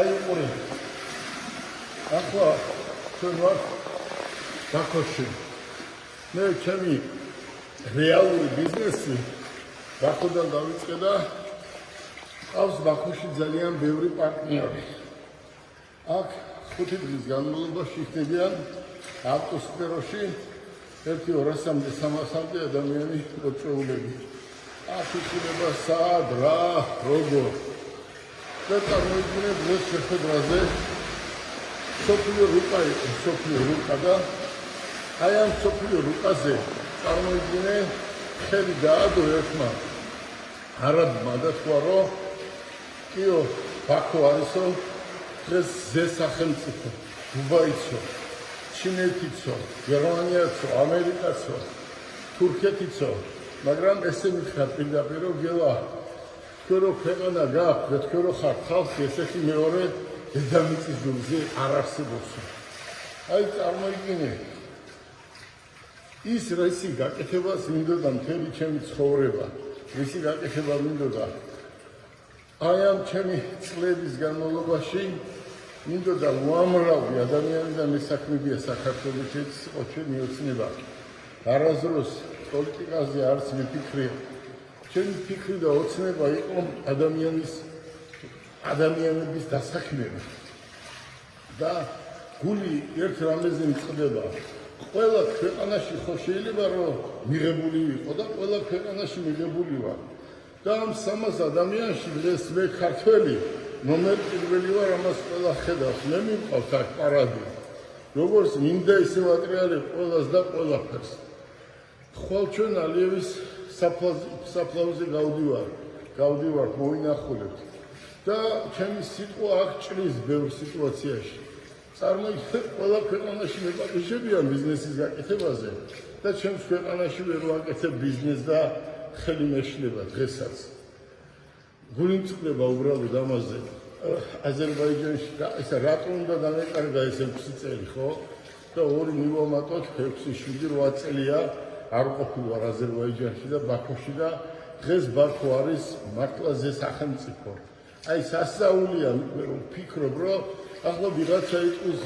აი უყური. ახლა ჩვენ ვარ ბაქოში. მე ჩემი რეალური ბიზნესი ბაქოდან დავიწყე და ყავს ბაქოში ძალიან ბევრი პარტნიორი. აქ 5 დღის განმავლობაში ხდებიან ავტოსფეროში 1-200-300 ადამიანი მოწვეულები. აქ იქნება სად, რა, როგორ. და წარმოიდგინეთ დღეს შეხვედრაზე სოფლიო რუკა და აი ამ სოფლიო რუკაზე წარმოიდგინე ხელი დაადო ერთმა არაბმა და თქვა რომ კიო ბაქო არისო დღეს ზესახელმწიფო დუბაიცო ჩინეთიცო გერმანიაცო ამერიკაცო თურქეთიცო მაგრამ ესე მითხრა პირდაპირ რომ გელა თქვენ რო ქვეყანა გაქვთ თქვენ რო ხართ ხალხი ესეთი მეორე დედამიწის გულზე არ არსებობს. აი წარმოიდგინე ის რისი გაკეთებას მინდოდა მთელი ჩემი ცხოვრება, რისი გაკეთება მინდოდა აი ამ ჩემი წლების განმავლობაში მინდოდა უამრავი ადამიანი და მესაქმებია საქართველოში იყო ჩემი ოცნება. არასდროს პოლიტიკაზე არც მიფიქრე. ჩემი ფიქრი და ოცნება იყო ადამიანების დასაქმება. და გული ერთ რამეზე მწყდება. ყველა ქვეყანაში ხო შეიძლება რომ მიღებული ვიყო და ყველა ქვეყანაში მიღებული ვარ. და ამ 300 ადამიანში დღეს მე ქართველი ნომერ პირველი ვარ, ამას ყველა ხედავს. მე მიყავს აქ პარადი. როგორც მინდა ისე ვატრიალებ ყველას და ყველაფერს. ხვალ ჩვენ ალიევის საფლავზე გავდივარ მოვინახულებ. და ჩემი სიტყვა აქ ჭრის ბევრ სიტუაციაში. წარმოიდგინეთ ყველა ქვეყანაში მეკავშირებიან ბიზნესის გაკეთებაზე და ჩემს ქვეყანაში ვერ ვაკეთებ ბიზნესს და ხელი მეშლება დღესაც. გული მწყდება უბრალოდ ამაზე. აზერბაიჯანში ესა რატომ უნდა დამეკარგა ეს 6 წელი ხო? და ორი მივამატოთ 6-7-8 წელია არ ყოფილვარ აზერბაიჯანში და ბაქოში და დღეს ბაქო არის მართლა ზესახელმწიფო. აი სასწაულია ვფიქრობ რომ ახლა ვიღაცა იყოს